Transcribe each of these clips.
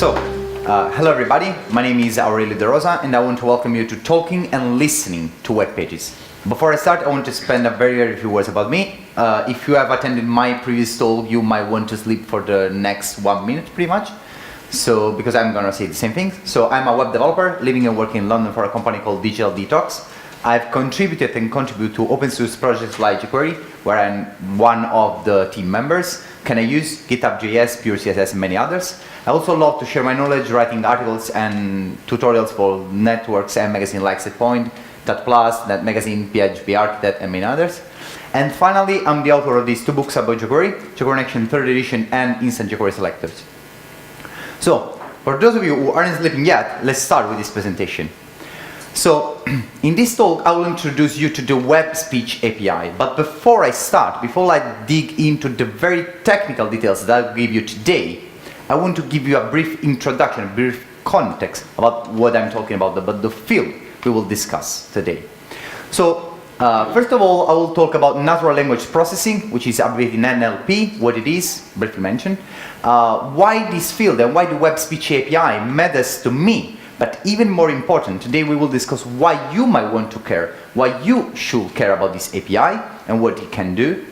Hello everybody, my name is Aurelio De Rosa and I want to welcome you to talking and listening to web pages. Before I start, I want to spend a very few words about me. If you have attended my previous talk, you might want to sleep for the next 1 minute pretty much. Because I'm gonna say the same thing. So I'm a web developer living and working in London for a company called Digital Detox. I've contributed and contribute to open source projects like jQuery, where I'm one of the team members. Can I use GitHub.js, Pure CSS, and many others. I also love to share my knowledge, writing articles and tutorials for networks and magazines like Setpoint, .plus, Net Magazine, PHP Architect, and many others. And finally, I'm the author of these two books about jQuery, jQuery Action 3rd edition and Instant jQuery Selectors. So, for those of you who aren't sleeping yet, let's start with this presentation. So, in this talk, I will introduce you to the Web Speech API. But before I start, before I dig into the very technical details that I'll give you today, I want to give you a brief introduction, a brief context about what I'm talking about the field we will discuss today. So, first of all, I will talk about natural language processing, which is abbreviated in NLP, what it is, briefly mentioned, why this field and why the Web Speech API matters to me. But even more important, today we will discuss why you might want to care, why you should care about this API and what it can do.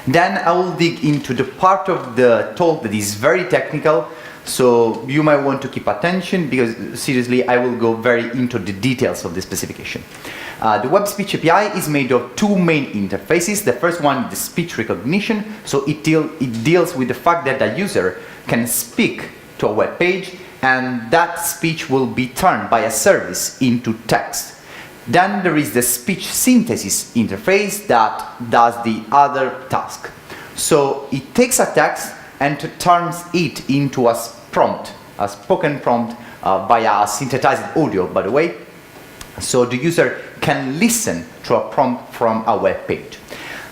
Then I will dig into the part of the talk that is very technical, so you might want to keep attention because seriously I will go very into the details of the specification. The Web Speech API is made of two main interfaces. The first one is the speech recognition, so it deals with the fact that a user can speak to a web page and that speech will be turned by a service into text. Then there is the speech synthesis interface that does the other task. So it takes a text and turns it into a prompt, a spoken prompt via synthesized audio, by the way. So the user can listen to a prompt from a web page.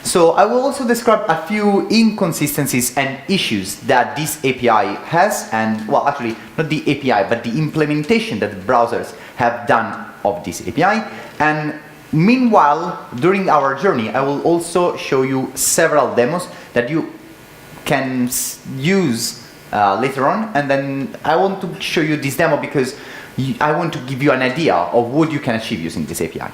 So I will also describe a few inconsistencies and issues that this API has, and well, actually not the API, but the implementation that the browsers have done of this API. And meanwhile, during our journey, I will also show you several demos that you can use later on. And then I want to show you this demo because I want to give you an idea of what you can achieve using this API.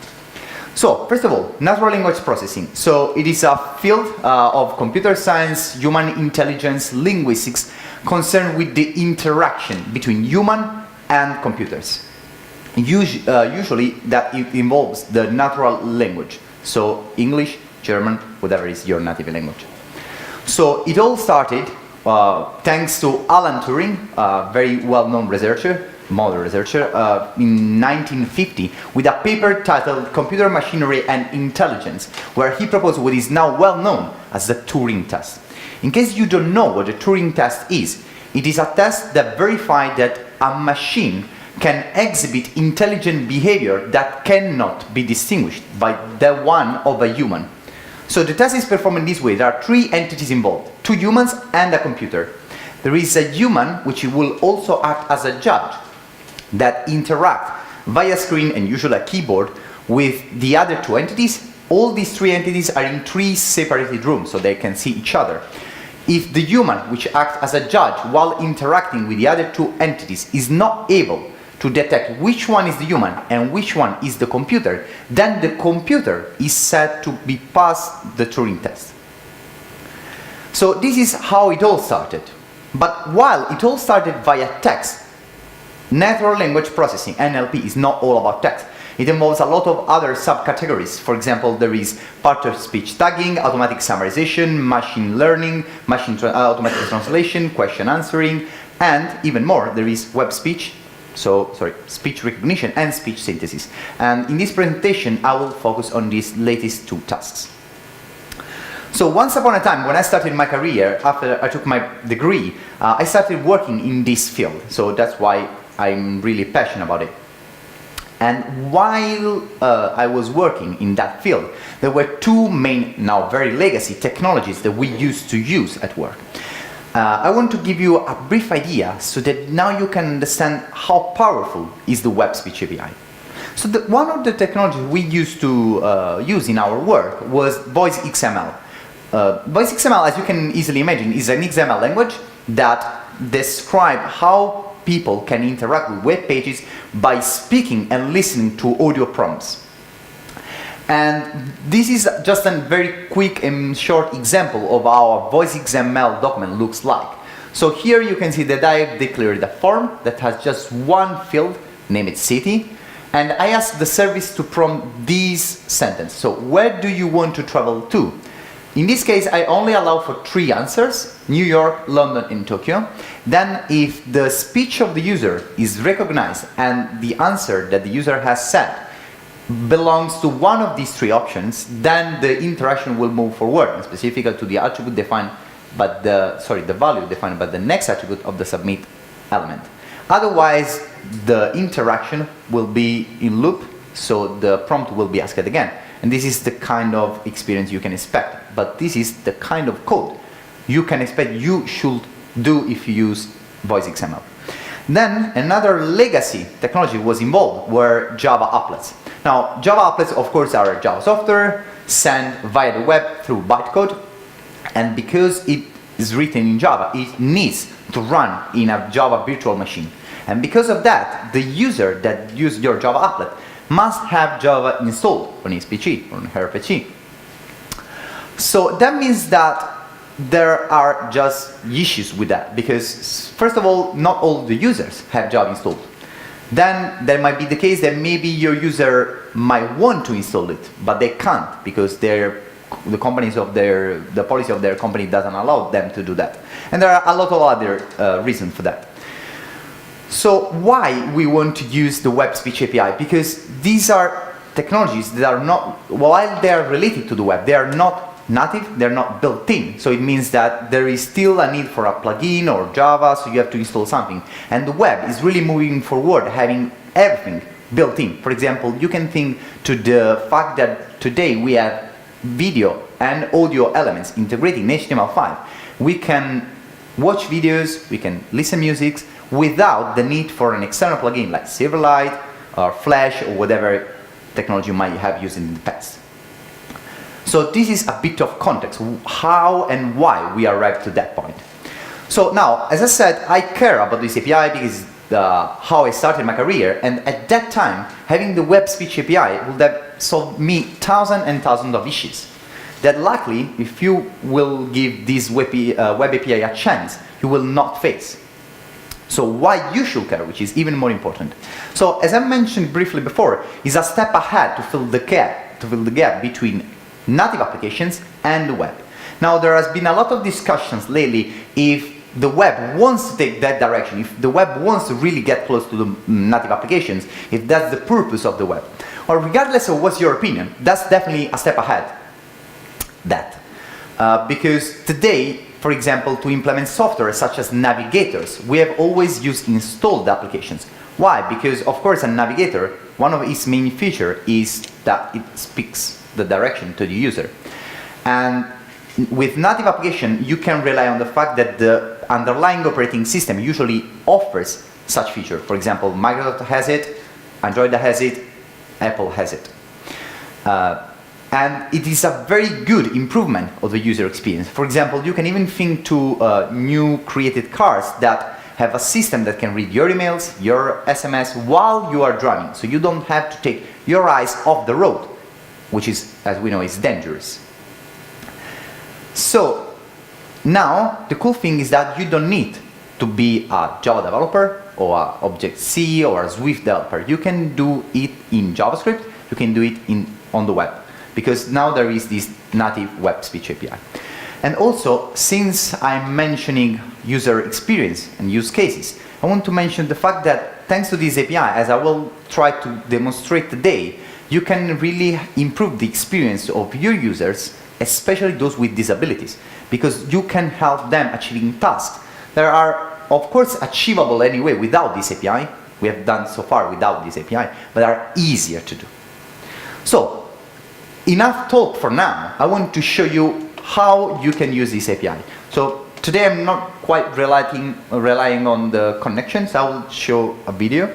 So, first of all, natural language processing. So, it is a field of computer science, human intelligence, linguistics, concerned with the interaction between human and computers. Usually, that it involves the natural language. So, English, German, whatever is your native language. So, it all started thanks to Alan Turing, a very well-known researcher, modern researcher, in 1950 with a paper titled Computer Machinery and Intelligence, where he proposed what is now well known as the Turing Test. In case you don't know what the Turing Test is, it is a test that verifies that a machine can exhibit intelligent behavior that cannot be distinguished by the one of a human. So the test is performed in this way. There are three entities involved, two humans and a computer. There is a human which will also act as a judge that interact via screen and usually a keyboard with the other two entities. All these three entities are in three separated rooms so they can see each other. If the human, which acts as a judge while interacting with the other two entities, is not able to detect which one is the human and which one is the computer, then the computer is said to be past the Turing test. So this is how it all started. But while it all started via text, natural language processing, NLP, is not all about text. It involves a lot of other subcategories. For example, there is part-of-speech tagging, automatic summarization, machine learning, automatic translation, question answering, and even more, there is web speech, speech recognition and speech synthesis. And in this presentation, I will focus on these latest two tasks. So once upon a time, when I started my career, after I took my degree, I started working in this field. So that's why I'm really passionate about it. And while I was working in that field, there were two main, now very legacy technologies that we used to use at work. I want to give you a brief idea so that now you can understand how powerful is the Web Speech API. So one of the technologies we used to use in our work was VoiceXML. VoiceXML, as you can easily imagine, is an XML language that describe how people can interact with web pages by speaking and listening to audio prompts. And this is just a very quick and short example of how a VoiceXML document looks like. So here you can see that I declared a form that has just one field, named city, and I ask the service to prompt this sentence. So where do you want to travel to? In this case, I only allow for 3 answers: New York, London, and Tokyo. Then if the speech of the user is recognized and the answer that the user has said belongs to one of these 3 options, then the interaction will move forward, and specifically to the attribute defined by the value defined by the next attribute of the submit element. Otherwise, the interaction will be in loop, so the prompt will be asked again. And this is the kind of experience you can expect. But this is the kind of code you can expect you should do if you use VoiceXML. Then another legacy technology was involved, were Java applets. Now, Java applets, of course, are Java software sent via the web through bytecode. And because it is written in Java, it needs to run in a Java virtual machine. And because of that, the user that uses your Java applet must have Java installed on his PC, on her PC. So that means that there are just issues with that, because first of all, not all the users have Java installed. Then there might be the case that maybe your user might want to install it, but they can't because the policy of their company doesn't allow them to do that. And there are a lot of other reasons for that. So why we want to use the web speech API? Because these are technologies that are not, while they are related to the web, they are not native, they're not built in. So it means that there is still a need for a plugin or Java, so you have to install something. And the web is really moving forward, having everything built in. For example, you can think to the fact that today we have video and audio elements integrated in HTML5. We can watch videos, we can listen music without the need for an external plugin like Silverlight or Flash or whatever technology you might have used in the past. So this is a bit of context, how and why we arrived to that point. So now, as I said, I care about this API because how I started my career, and at that time, having the web speech API would have solved me thousands and thousands of issues that luckily, if you will give this web API a chance, you will not face. So why you should care, which is even more important. So as I mentioned briefly before, is a step ahead to fill the gap between native applications and the web. Now there has been a lot of discussions lately if the web wants to take that direction, if the web wants to really get close to the native applications, if that's the purpose of the web. Or regardless of what's your opinion, that's definitely a step ahead. Because today, for example, to implement software such as navigators, we have always used installed applications. Why? Because of course a navigator, one of its main features is that it speaks the direction to the user. And with native application, you can rely on the fact that the underlying operating system usually offers such feature. For example, Microsoft has it, Android has it, Apple has it. And it is a very good improvement of the user experience. For example, you can even think to new created cars that have a system that can read your emails, your SMS while you are driving. So you don't have to take your eyes off the road, which is, as we know, is dangerous. So now the cool thing is that you don't need to be a Java developer or an Object-C or a Swift developer. You can do it in JavaScript, you can do it on the web, because now there is this native web speech API. And also, since I'm mentioning user experience and use cases, I want to mention the fact that thanks to this API, as I will try to demonstrate today, you can really improve the experience of your users, especially those with disabilities, because you can help them achieving tasks that are, of course, achievable anyway without this API. We have done so far without this API, but are easier to do. So, enough talk for now. I want to show you how you can use this API. So today I'm not quite relying on the connections. I will show a video,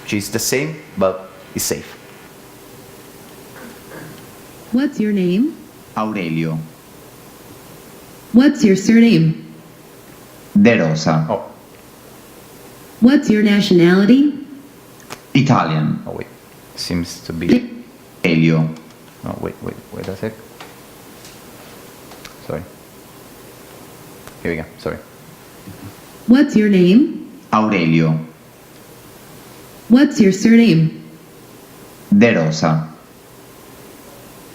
which is the same, but is safe. What's your name? Aurelio. What's your surname? De Rosa. Oh, What's your nationality? Italian. oh wait. Seems to be... Aurelio. Oh, wait a sec. Sorry. Here we go, sorry. What's your name? Aurelio. What's your surname? De Rosa.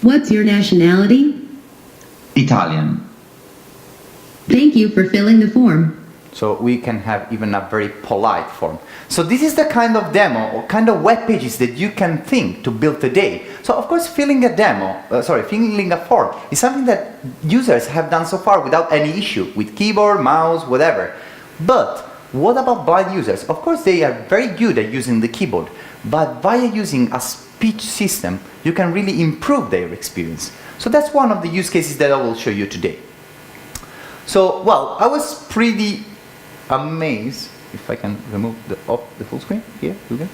What's your nationality? Italian. Thank you for filling the form. So we can have even a very polite form. So this is the kind of demo or kind of web pages that you can think to build today. So of course filling a form is something that users have done so far without any issue with keyboard, mouse, whatever. But what about blind users? Of course they are very good at using the keyboard, but via using a speech system you can really improve their experience. So that's one of the use cases that I will show you today. So, well, I was pretty amazed, if I can remove the full screen here, okay.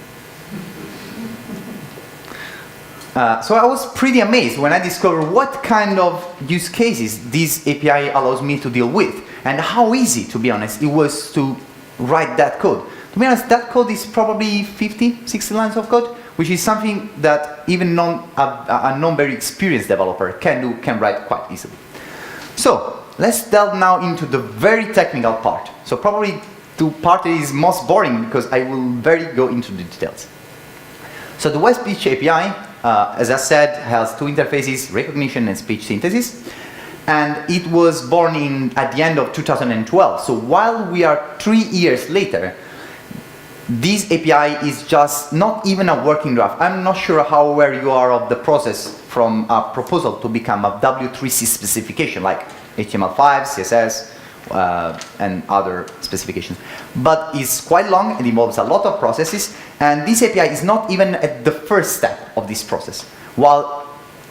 So I was pretty amazed when I discovered what kind of use cases this API allows me to deal with, and how easy, to be honest, it was to write that code. To be honest, that code is probably 50, 60 lines of code, which is something that even a non-very experienced developer can write quite easily. So, let's delve now into the very technical part. So probably the part that is most boring because I will go into the details. So the web speech API, as I said, has two interfaces, recognition and speech synthesis. And it was born at the end of 2012. So while we are 3 years later, this API is just not even a working draft. I'm not sure how aware you are of the process from a proposal to become a W3C specification, like HTML5, CSS, and other specifications. But it's quite long, it involves a lot of processes, and this API is not even at the first step of this process,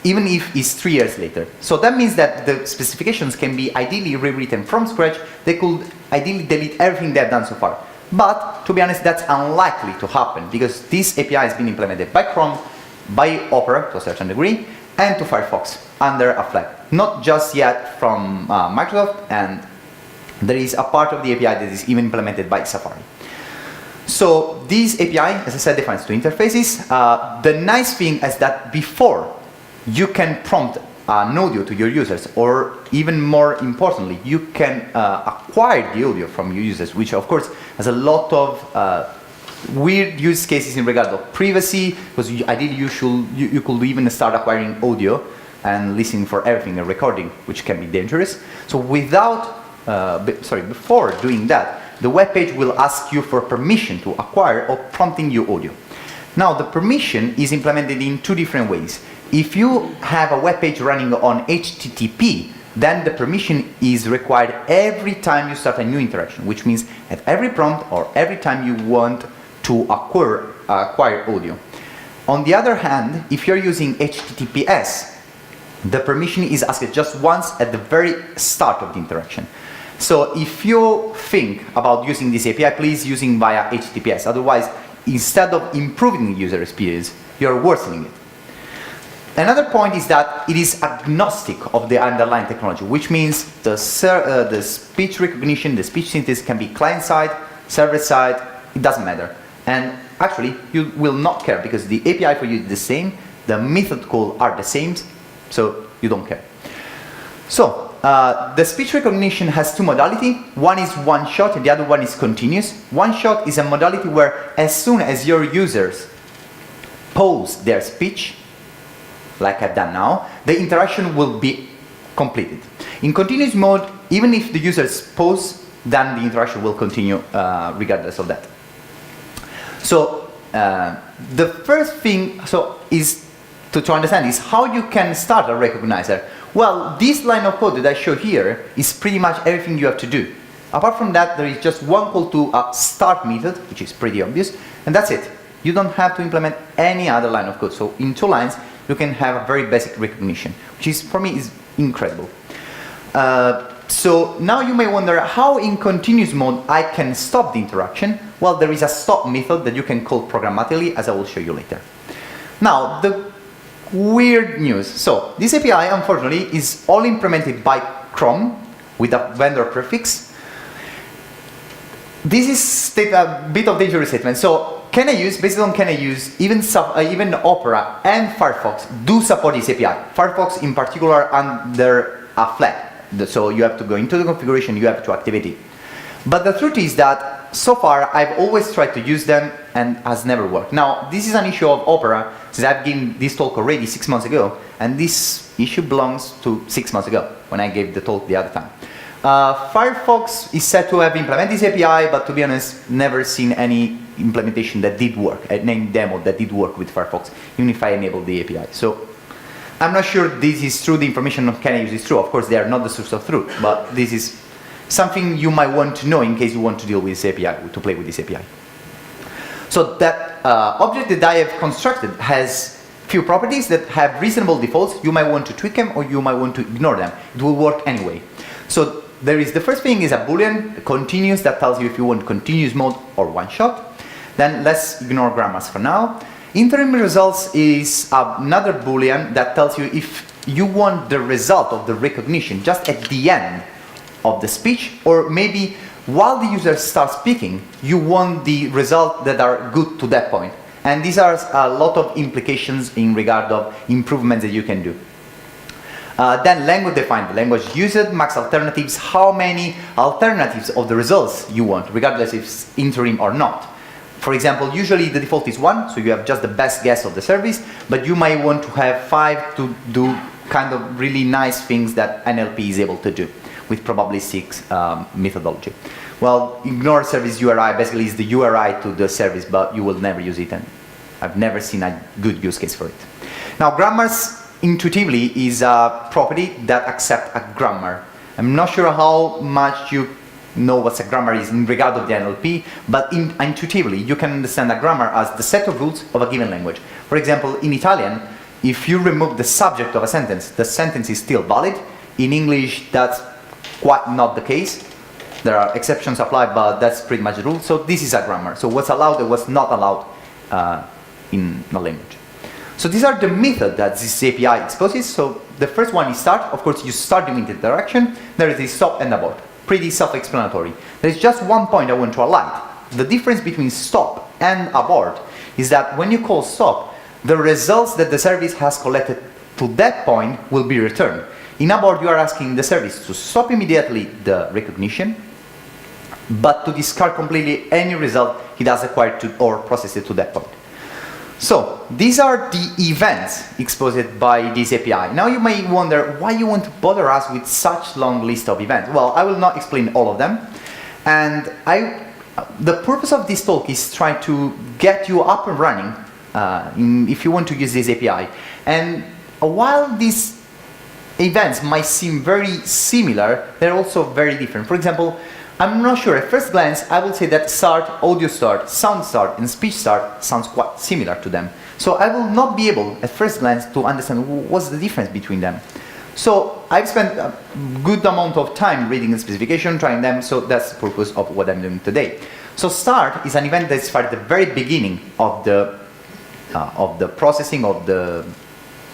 even if it's 3 years later. So that means that the specifications can be ideally rewritten from scratch. They could ideally delete everything they've done so far. But, to be honest, that's unlikely to happen, because this API has been implemented by Chrome, by Opera to a certain degree, and to Firefox under a flag. Not just yet from Microsoft, and there is a part of the API that is even implemented by Safari. So this API, as I said, defines two interfaces. The nice thing is that before you can prompt an audio to your users, or even more importantly, you can acquire the audio from your users, which of course has a lot of weird use cases in regard of privacy, because ideally you could even start acquiring audio and listening for everything and recording, which can be dangerous. So before doing that, the web page will ask you for permission to acquire or prompting you audio. Now the permission is implemented in two different ways. If you have a web page running on HTTP, then the permission is required every time you start a new interaction, which means at every prompt or every time you want to acquire audio. On the other hand, if you're using HTTPS, the permission is asked just once at the very start of the interaction. So if you think about using this API, please using via HTTPS. Otherwise, instead of improving the user experience, you're worsening it. Another point is that it is agnostic of the underlying technology, which means the speech recognition, the speech synthesis can be client-side, server-side, it doesn't matter. And actually, you will not care because the API for you is the same, the method call are the same, so you don't care. So, the speech recognition has two modalities. One is one-shot and the other one is continuous. One-shot is a modality where as soon as your users pause their speech, like I've done now, the interaction will be completed. In continuous mode, even if the users pause, then the interaction will continue regardless of that. So the first thing is to understand is how you can start a recognizer. Well, this line of code that I show here is pretty much everything you have to do. Apart from that, there is just one call to a start method, which is pretty obvious, and that's it. You don't have to implement any other line of code. So in 2 lines, you can have a very basic recognition, which is, for me, is incredible. So now you may wonder how in continuous mode I can stop the interaction. Well, there is a stop method that you can call programmatically, as I will show you later. Now, the weird news. So this API, unfortunately, is all implemented by Chrome with a vendor prefix. this is a bit of dangerous statement. So can I use, based on can I use, even Opera and Firefox do support this API. Firefox in particular under a flag. So you have to go into the configuration, you have to activate it. But the truth is that so far I've always tried to use them and has never worked. Now this is an issue of Opera, since I've given this talk already 6 months ago, and this issue belongs to 6 months ago when I gave the talk the other time. Firefox is said to have implemented this API, but to be honest, never seen any implementation that did work, any demo that did work with Firefox, even if I enabled the API. So I'm not sure this is true, the information of can I use is true. Of course, they are not the source of truth, but this is something you might want to know in case you want to deal with this API, to play with this API. So that object that I have constructed has few properties that have reasonable defaults. You might want to tweak them or you might want to ignore them. It will work anyway. So there is the first thing is a boolean, continuous, that tells you if you want continuous mode or one shot. Then let's ignore grammars for now. Interim results is another boolean that tells you if you want the result of the recognition just at the end of the speech, or maybe while the user starts speaking, you want the result that are good to that point. And these are a lot of implications in regard of improvements that you can do. Then language defined, the language used, max alternatives, how many alternatives of the results you want, regardless if it's interim or not. For example, usually the default is 1, so you have just the best guess of the service, but you might want to have 5 to do kind of really nice things that NLP is able to do with probabilistic methodology. Well, ignore service URI basically is the URI to the service, but you will never use it, and I've never seen a good use case for it. Now, grammars intuitively is a property that accepts a grammar. I'm not sure how much you know what a grammar is in regard of the NLP, but intuitively you can understand a grammar as the set of rules of a given language. For example, in Italian, if you remove the subject of a sentence, the sentence is still valid. In English, that's quite not the case. There are exceptions applied, but that's pretty much the rule. So this is a grammar. So what's allowed and what's not allowed in a language. So these are the methods that this API exposes. So the first one is start. Of course, you start the interaction. There is a stop and abort. Pretty self-explanatory. There is just one point I want to highlight. The difference between stop and abort is that when you call stop, the results that the service has collected to that point will be returned. In abort, you are asking the service to stop immediately the recognition, but to discard completely any result it has acquired to or processed to that point. So these are the events exposed by this API. Now you may wonder why you want to bother us with such long list of events. Well, I will not explain all of them, and the purpose of this talk is try to get you up and running if you want to use this API. And while these events might seem very similar, they're also very different. For example, I'm not sure, at first glance, I would say that start, audio start, sound start, and speech start sounds quite similar to them. So I will not be able, at first glance, to understand what's the difference between them. So I've spent a good amount of time reading the specification, trying them, so that's the purpose of what I'm doing today. So start is an event that's at the very beginning of the processing of the,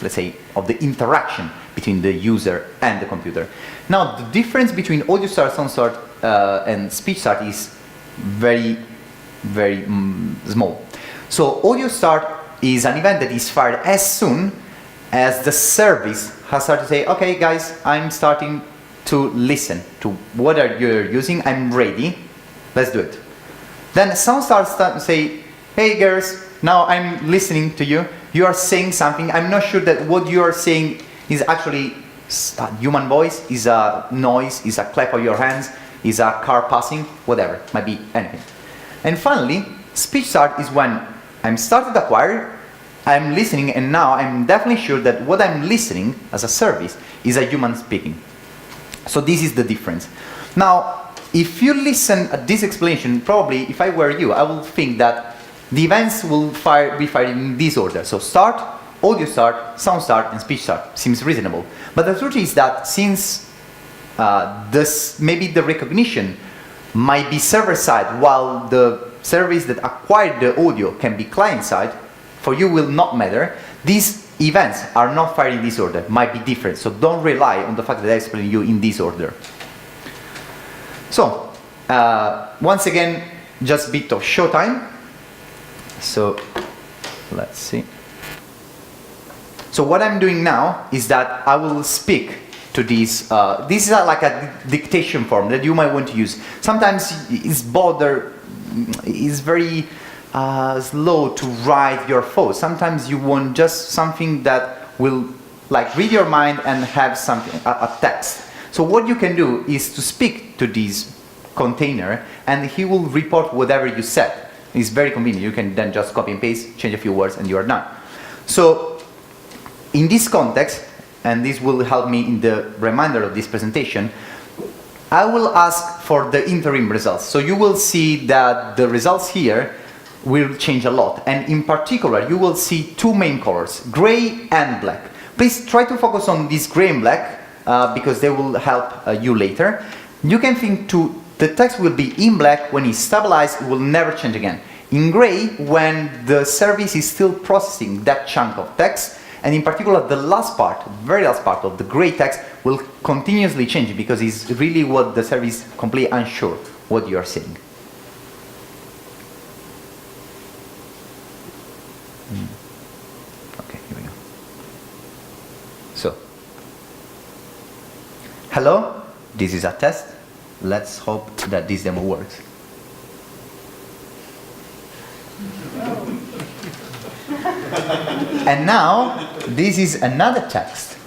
let's say, of the interaction between the user and the computer. Now, the difference between audio start, sound start, and speech start is very, very small. So audio start is an event that is fired as soon as the service has started to say, okay guys, I'm starting to listen to what you're using, I'm ready, let's do it. Then sound starts to say, hey girls, now I'm listening to you, you are saying something, I'm not sure that what you are saying is actually a human voice, is a noise, is a clap of your hands, is a car passing, whatever, might be anything. And finally, speech start is when I'm started to acquire, I'm listening, and now I'm definitely sure that what I'm listening as a service is a human speaking. So this is the difference. Now, if you listen at this explanation, probably if I were you, I would think that the events will be fired in this order. So start, audio start, sound start, and speech start. Seems reasonable. But the truth is that since maybe the recognition might be server-side, while the service that acquired the audio can be client-side, for you will not matter. These events are not fired in this order, might be different. So don't rely on the fact that I explain you in this order. So Once again, just a bit of show time. So let's see. So what I'm doing now is that I will speak to these. This is like a dictation form that you might want to use. Sometimes it's very slow to write your thoughts. Sometimes you want just something that will like read your mind and have something, a text. So what you can do is to speak to this container and he will report whatever you said. It's very convenient. You can then just copy and paste, change a few words and you are done. So in this context, and this will help me in the remainder of this presentation, I will ask for the interim results. So you will see that the results here will change a lot. And in particular, you will see two main colors, gray and black. Please try to focus on this gray and black because they will help you later. You can think the text will be in black when it's stabilized, it will never change again. In gray, when the service is still processing that chunk of text, and in particular the last part, very last part of the gray text will continuously change because it's really what the service is completely unsure what you are saying. Okay, here we go. So, hello, this is a test. Let's hope that this demo works. And now, this is another text.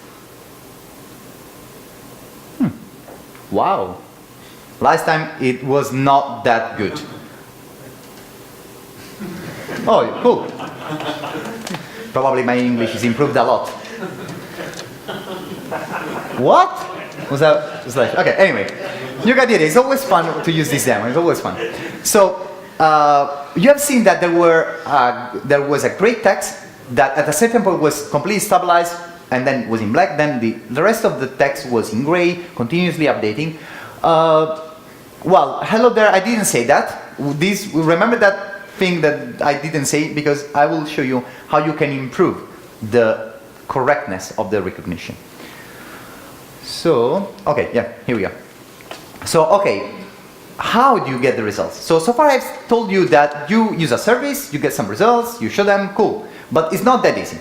Wow. Last time it was not that good. Oh, cool. Probably my English is improved a lot. What? Was that? Okay, anyway. You got it. It's always fun to use this demo. It's always fun. So, you have seen that there was a gray text that at a certain point was completely stabilized and then was in black. Then the rest of the text was in gray, continuously updating. Well, hello there. I didn't say that. Remember that thing that I didn't say because I will show you how you can improve the correctness of the recognition. So, okay, yeah, here we go. So, okay, how do you get the results? So far I've told you that you use a service, you get some results, you show them, cool. But it's not that easy.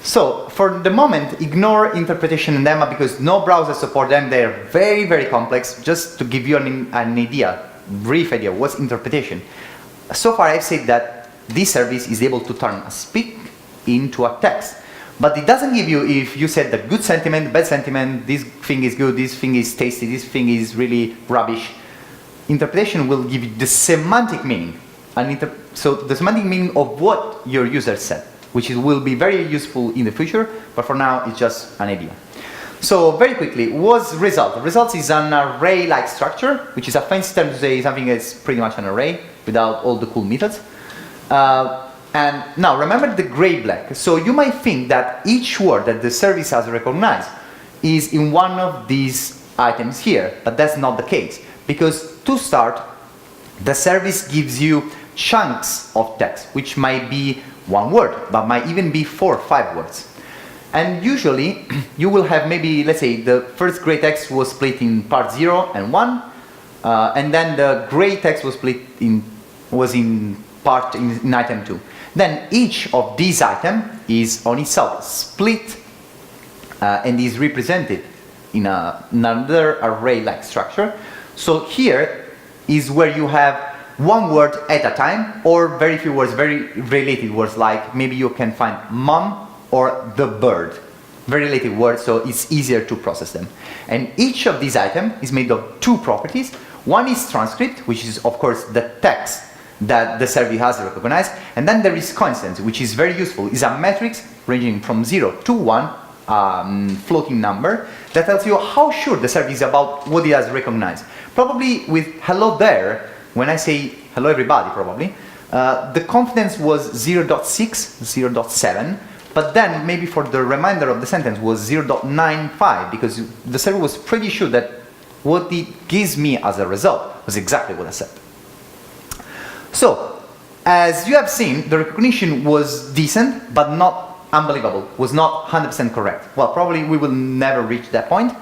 So, for the moment, ignore interpretation and lemma because no browser support them. They're very, very complex. Just to give you an idea, brief idea, what's interpretation. So far I've said that this service is able to turn a speak into a text. But it doesn't give you if you said the good sentiment, bad sentiment, this thing is good, this thing is tasty, this thing is really rubbish. Interpretation will give you the semantic meaning. So the semantic meaning of what your user said, which will be very useful in the future, but for now it's just an idea. So very quickly, what's result? Result is an array-like structure, which is a fancy term to say something that's pretty much an array without all the cool methods. And now remember the gray-black. So you might think that each word that the service has recognized is in one of these items here, but that's not the case. Because to start, the service gives you chunks of text, which might be one word, but might even be 4 or 5 words. And usually, you will have maybe, let's say, the first gray text was split in part 0 and 1, and then the gray text was split in item 2. Then each of these items is on itself split and is represented in another array-like structure. So here is where you have one word at a time, or very few words, very related words, like maybe you can find mom or the bird. Very related words, so it's easier to process them. And each of these items is made of 2 properties. One is transcript, which is of course the text that the service has recognized, and then there is coincidence, which is very useful. It's a matrix ranging from 0 to 1, floating number, that tells you how sure the service is about what it has recognized. Probably with hello there, when I say hello everybody, probably, the confidence was 0.6, 0.7, but then maybe for the remainder of the sentence was 0.95, because the server was pretty sure that what it gives me as a result was exactly what I said. So, as you have seen, the recognition was decent, but not unbelievable, was not 100% correct. Well, probably we will never reach that point,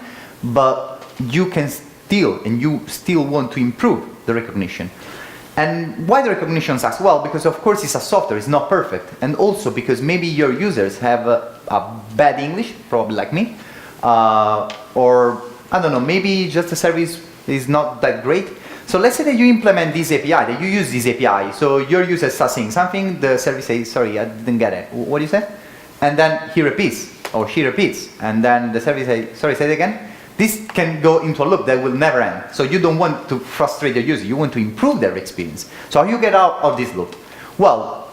but you can you still want to improve the recognition. And why the recognition sucks? Well, because of course it's a software, it's not perfect, and also because maybe your users have a bad English, probably like me, or I don't know, maybe just the service is not that great. So let's say that you implement this API, that you use this API, so your user starts saying something, the service says, sorry, I didn't get it. What do you say? And then he repeats, or she repeats, and then the service says, sorry, say it again. This can go into a loop that will never end. So you don't want to frustrate the user, you want to improve their experience. So how you get out of this loop? Well,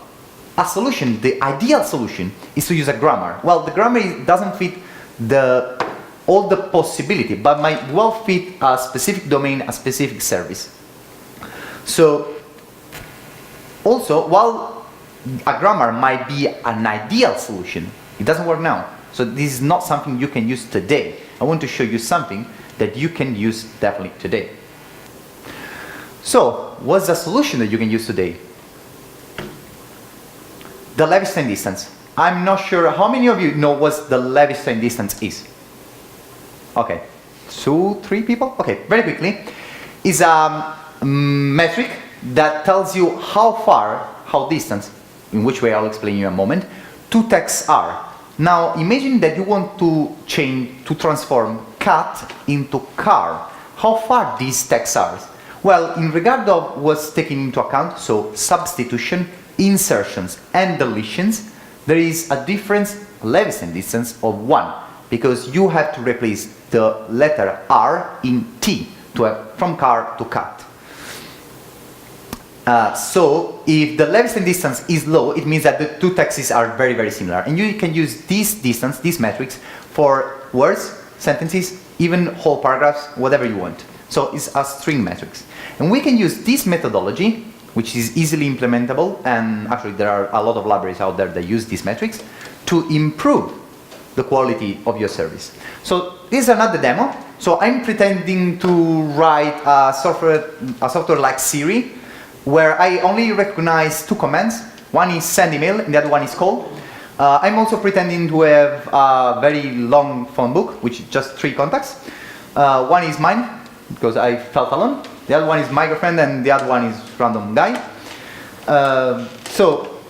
a solution, the ideal solution, is to use a grammar. Well, the grammar doesn't fit all the possibility, but might well fit a specific domain, a specific service. So, also, while a grammar might be an ideal solution, it doesn't work now. So this is not something you can use today. I want to show you something that you can use definitely today. So, what's the solution that you can use today? The Levenshtein distance. I'm not sure how many of you know what the Levenshtein distance is. Okay, 2, 3 people? Okay, very quickly. It's a metric that tells you how distance, in which way I'll explain you in a moment, two texts are. Now imagine that you want to transform cat into car. How far these texts are? Well, in regard of what's taken into account, so substitution, insertions and deletions, there is a difference, Levenshtein distance of 1, because you have to replace the letter R in T to have from car to cat. So if the Levenshtein distance is low, it means that the two texts are very, very similar. And you can use this distance, these metrics, for words, sentences, even whole paragraphs, whatever you want. So it's a string metrics. And we can use this methodology, which is easily implementable, and actually there are a lot of libraries out there that use these metrics, to improve the quality of your service. So this is another demo. So I'm pretending to write a software like Siri, where I only recognize 2 commands. One is send email and the other one is call. I'm also pretending to have a very long phone book, which is just 3 contacts. One is mine, because I felt alone. The other one is my girlfriend and the other one is random guy. So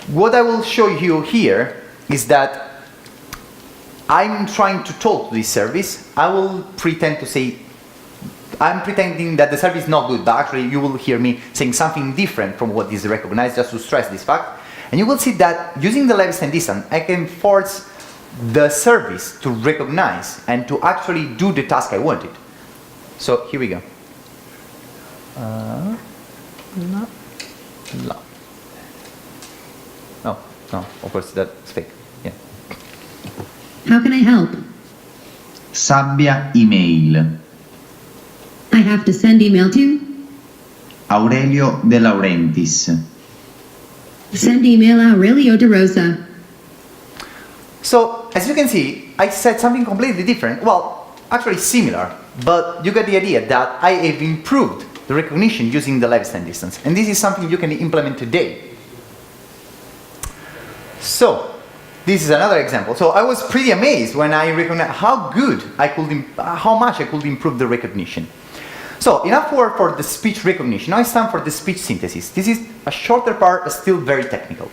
what I will show you here is that I'm trying to talk to this service. I will pretend to say, I'm pretending that the service is not good, but actually you will hear me saying something different from what is recognized, just to stress this fact. And you will see that using the Levenshtein distance, I can force the service to recognize and to actually do the task I wanted. So here we go. No, of course that's fake. Yeah. How can I help? Sabbia email. I have to send email to. Aurelio De Laurentiis. Send email Aurelio De Rosa. So, as you can see, I said something completely different. Well, actually similar, but you get the idea that I have improved the recognition using the Levenshtein distance. And this is something you can implement today. So, this is another example. So I was pretty amazed when I recognized how much I could improve the recognition. So enough word for the speech recognition. Now it's time for the speech synthesis. This is a shorter part, but still very technical.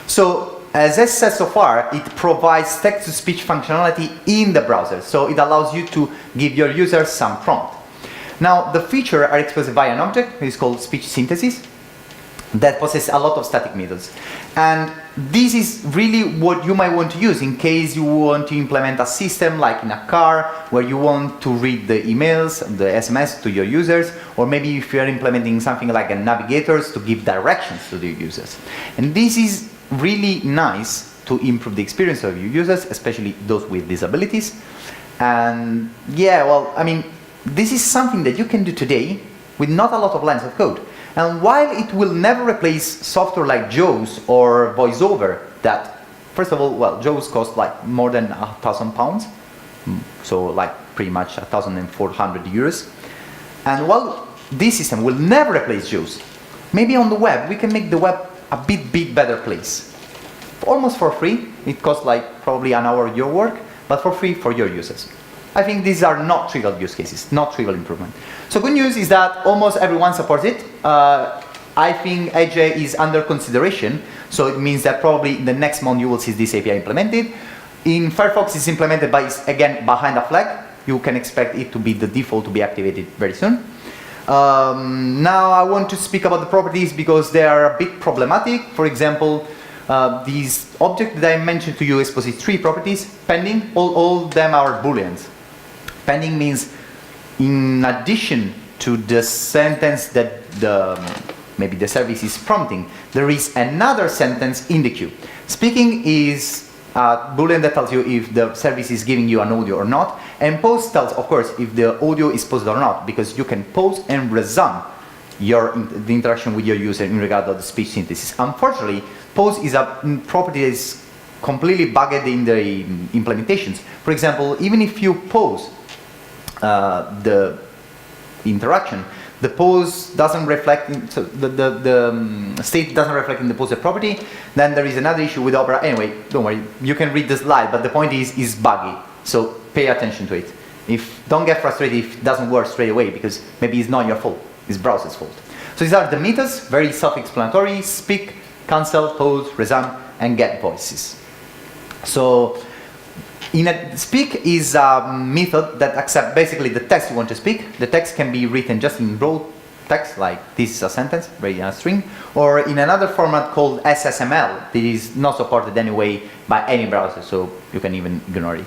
So as I said so far, it provides text-to-speech functionality in the browser. So it allows you to give your users some prompt. Now the features are expressed by an object, it's called speech synthesis, that possesses a lot of static methods. And this is really what you might want to use in case you want to implement a system like in a car where you want to read the emails, the SMS to your users, or maybe if you're implementing something like a navigators to give directions to the users. And this is really nice to improve the experience of your users, especially those with disabilities. And yeah, well, I mean, this is something that you can do today with not a lot of lines of code. And while it will never replace software like JAWS or VoiceOver, that, first of all, well, JAWS cost like more than £1,000, so like pretty much 1,400 euros. And while this system will never replace JAWS, maybe on the web, we can make the web a bit better place. Almost for free, it costs like probably an hour of your work, but for free for your users. I think these are not trivial use cases, not trivial improvement. So good news is that almost everyone supports it. I think Edge is under consideration, so it means that probably in the next month you will see this API implemented. In Firefox it's implemented, but it's again behind a flag. You can expect it to be the default to be activated very soon. Now I want to speak about the properties because they are a bit problematic. For example, these objects that I mentioned to you expose 3 properties. Pending, all of them are booleans. Pending means in addition to the sentence that maybe the service is prompting, there is another sentence in the queue. Speaking is a boolean that tells you if the service is giving you an audio or not, and pause tells, of course, if the audio is paused or not, because you can pause and resume the interaction with your user in regard to the speech synthesis. Unfortunately, pause is a property that is completely bugged in the implementations. For example, even if you pause the interaction, the pause doesn't reflect, so the state doesn't reflect in the pause property. Then there is another issue with Opera. Anyway, don't worry, you can read the slide, but the point is buggy. So pay attention to it. Don't get frustrated if it doesn't work straight away, because maybe it's not your fault, it's browser's fault. So these are the methods, very self-explanatory: speak, cancel, pause, resume, and get voices. So speak is a method that accepts basically the text you want to speak. The text can be written just in raw text, like this is a sentence, ready in a string, or in another format called SSML that is not supported anyway by any browser, so you can even ignore it.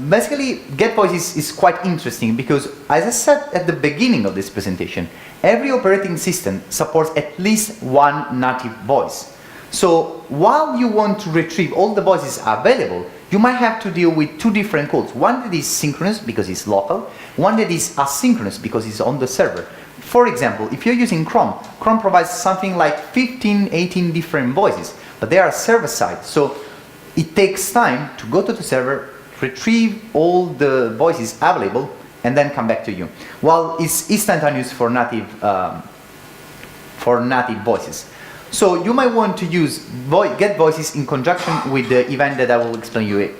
Basically, get voices is quite interesting because, as I said at the beginning of this presentation, every operating system supports at least one native voice. So while you want to retrieve all the voices available, you might have to deal with 2 different codes. One that is synchronous because it's local, one that is asynchronous because it's on the server. For example, if you're using Chrome, Chrome provides something like 15, 18 different voices, but they are server-side, so it takes time to go to the server, retrieve all the voices available, and then come back to you. While it's instantaneous for native voices. So you might want to use get voices in conjunction with the event that I will explain you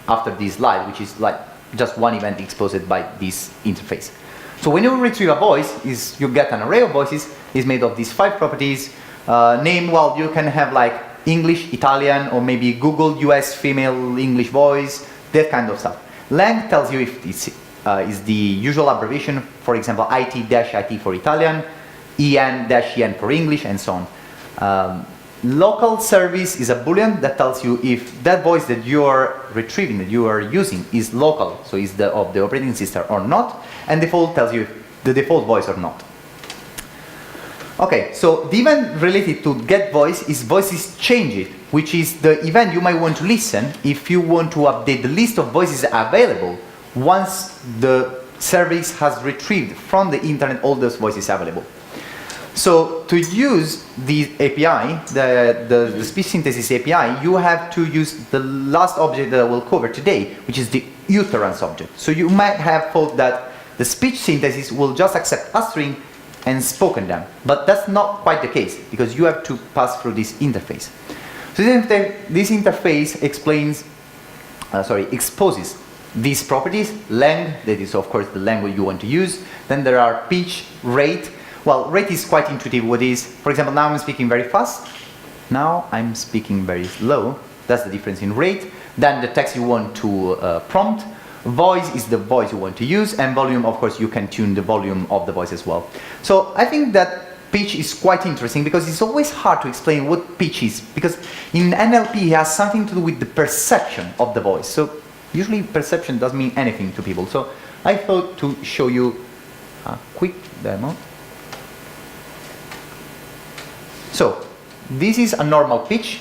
after this slide, which is like just one event exposed by this interface. So when you retrieve a voice, you get an array of voices. It's made of these 5 properties. Name, well, you can have like English, Italian, or maybe Google US female English voice, that kind of stuff. Length tells you if this is the usual abbreviation, for example, IT-IT for Italian, EN-EN for English, and so on. Local service is a boolean that tells you if that voice that you are retrieving, that you are using, is local, so is of the operating system or not, and default tells you if the default voice or not. Okay, so the event related to get voice is voices changed, which is the event you might want to listen if you want to update the list of voices available once the service has retrieved from the internet all those voices available. So to use the API, the speech synthesis API, you have to use the last object that I will cover today, which is the utterance object. So you might have thought that the speech synthesis will just accept a string and spoken them, but that's not quite the case because you have to pass through this interface. So this interface exposes these properties: length, that is of course the language you want to use. Then there are pitch, rate. Well, rate is quite intuitive. What is, for example, now I'm speaking very fast. Now I'm speaking very slow. That's the difference in rate. Then the text you want to prompt. Voice is the voice you want to use, and volume, of course, you can tune the volume of the voice as well. So I think that pitch is quite interesting because it's always hard to explain what pitch is, because in NLP it has something to do with the perception of the voice. So usually perception doesn't mean anything to people. So I thought to show you a quick demo. So this is a normal pitch.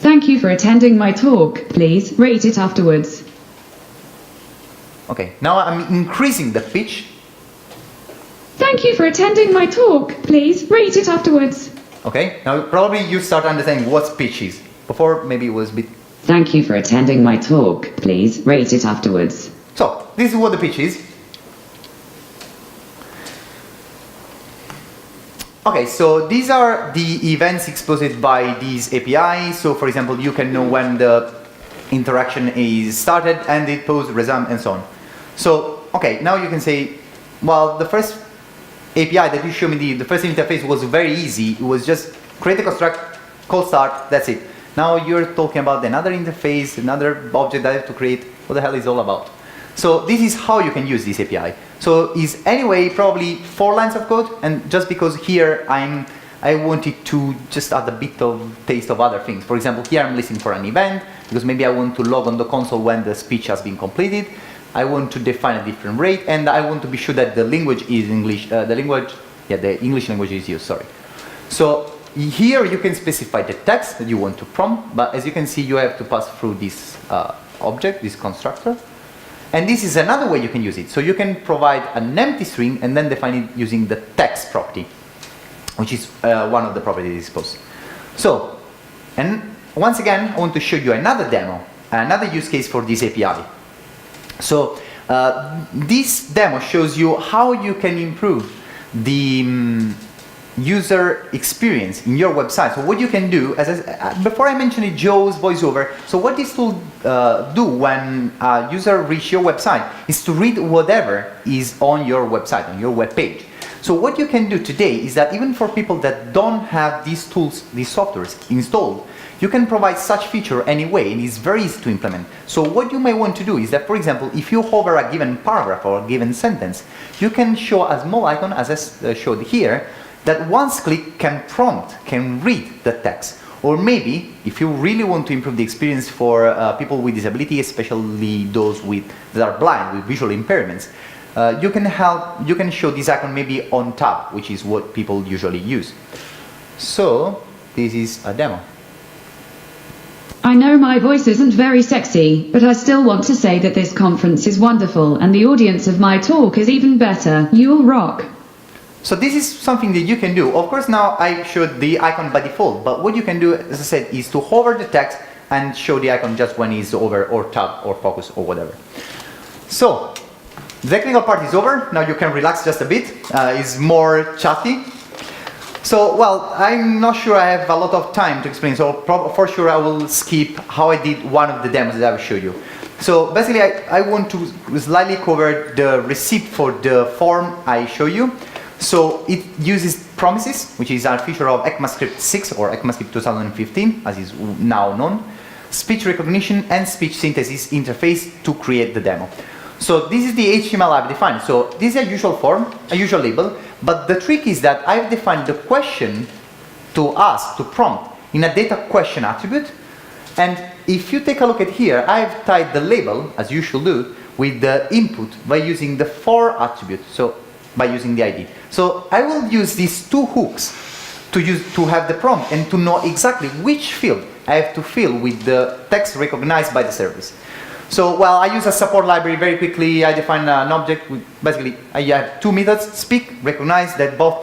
Thank you for attending my talk. Please rate it afterwards. Okay, now I'm increasing the pitch. Thank you for attending my talk. Please rate it afterwards. Okay, now probably you start understanding what pitch is. Before maybe it was a bit... Thank you for attending my talk. Please rate it afterwards. So, this is what the pitch is. Okay, so these are the events exposed by these APIs. So for example, you can know when the interaction is started, ended, pause, resume, and so on. So, okay, now you can say, well, the first API that you showed me, the first interface was very easy. It was just create a construct, call start, that's it. Now you're talking about another interface, another object that I have to create. What the hell is it all about? So this is how you can use this API. So is anyway probably 4 lines of code, and just because here I wanted to just add a bit of taste of other things. For example, here I'm listening for an event, because maybe I want to log on the console when the speech has been completed. I want to define a different rate, and I want to be sure that the language is English, the English language is used, sorry. So here you can specify the text that you want to prompt, but as you can see, you have to pass through this object, this constructor. And this is another way you can use it. So you can provide an empty string and then define it using the text property, which is one of the properties supposed. So, and once again, I want to show you another demo, another use case for this API. So this demo shows you how you can improve the user experience in your website. So what you can do, before I mentioned it, Joe's voiceover, so what this tool do when a user reaches your website is to read whatever is on your website, on your web page. So what you can do today is that even for people that don't have these tools, these softwares installed, you can provide such feature anyway, and it's very easy to implement. So what you may want to do is that, for example, if you hover a given paragraph or a given sentence, you can show a small icon, as I showed here, that once click can prompt, can read the text. Or maybe, if you really want to improve the experience for people with disability, especially those that are blind, with visual impairments, you can show this icon maybe on top, which is what people usually use. So, this is a demo. I know my voice isn't very sexy, but I still want to say that this conference is wonderful and the audience of my talk is even better. You'll rock. So this is something that you can do. Of course, now I showed the icon by default, but what you can do, as I said, is to hover the text and show the icon just when it's over, or tab, or focus, or whatever. So, the technical part is over. Now you can relax just a bit. It's more chatty. So, well, I'm not sure I have a lot of time to explain, so for sure I will skip how I did one of the demos that I will show you. So basically I want to slightly cover the receipt for the form I show you. So it uses promises, which is a feature of ECMAScript 6 or ECMAScript 2015, as is now known, speech recognition and speech synthesis interface to create the demo. So this is the HTML I've defined. So this is a usual form, a usual label, but the trick is that I've defined the question to ask, to prompt, in a data question attribute. And if you take a look at here, I've tied the label, as you should do, with the input by using the for attribute, so by using the ID. So I will use these two hooks to have the prompt and to know exactly which field I have to fill with the text recognized by the service. So, well, I use a support library very quickly. I define an object with, basically, I have 2 methods, speak, recognize, that both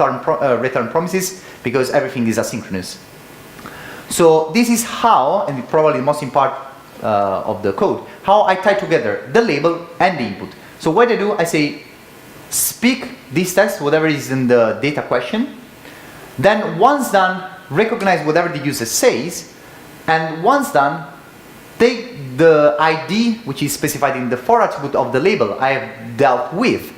return promises, because everything is asynchronous. So this is how, and probably the most important part of the code, how I tie together the label and the input. So what I do, I say, speak this text, whatever is in the data question. Then once done, recognize whatever the user says. And once done, take the ID, which is specified in the for attribute of the label I have dealt with,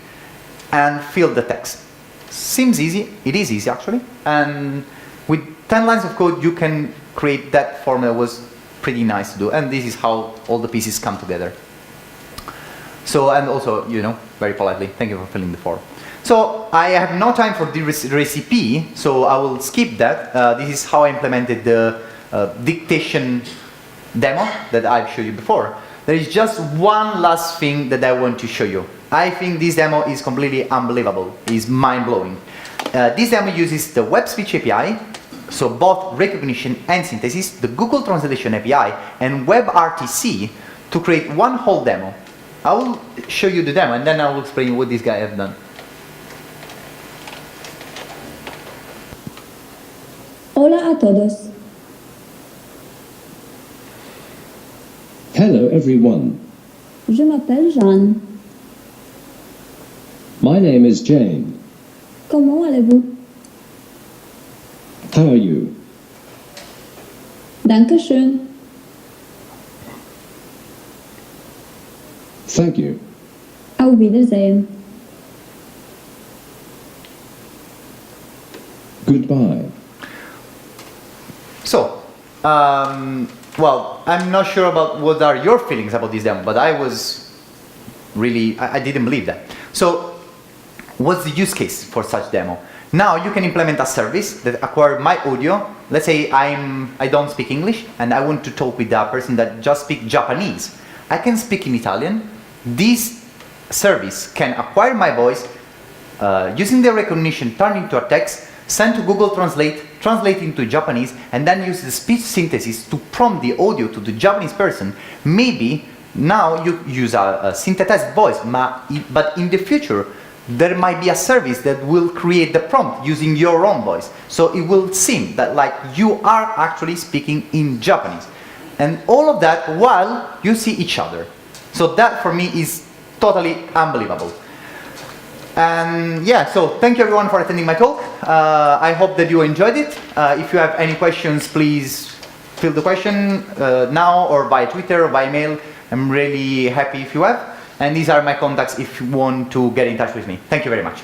and fill the text. Seems easy. It is easy, actually. And with 10 lines of code, you can create that form that was pretty nice to do. And this is how all the pieces come together. So, and also, you know, very politely, thank you for filling the form. So, I have no time for the recipe, so I will skip that. This is how I implemented the dictation demo that I've showed you before. There is just one last thing that I want to show you. I think this demo is completely unbelievable. It's mind-blowing. This demo uses the Web Speech API, so both recognition and synthesis, the Google Translation API, and WebRTC to create one whole demo. I will show you the demo and then I will explain what this guy has done. Hola a todos. Hello everyone. Je m'appelle Jeanne. My name is Jane. Comment allez-vous? How are you? Dankeschön. Thank you. Auf Wiedersehen. Goodbye. So, well, I'm not sure about what are your feelings about this demo, but I was really, I didn't believe that. So, what's the use case for such demo? Now you can implement a service that acquires my audio. Let's say I don't speak English and I want to talk with a person that just speaks Japanese. I can speak in Italian. This service can acquire my voice using the recognition, turn into a text, send to Google translate into Japanese, and then use the speech synthesis to prompt the audio to the Japanese person. Maybe now you use a synthesized voice, but in the future there might be a service that will create the prompt using your own voice. So it will seem that like you are actually speaking in Japanese. And all of that while you see each other. So that for me is totally unbelievable. And yeah, so thank you everyone for attending my talk. I hope that you enjoyed it. If you have any questions, please fill the question now or by Twitter or by email. I'm really happy if you have. And these are my contacts if you want to get in touch with me. Thank you very much.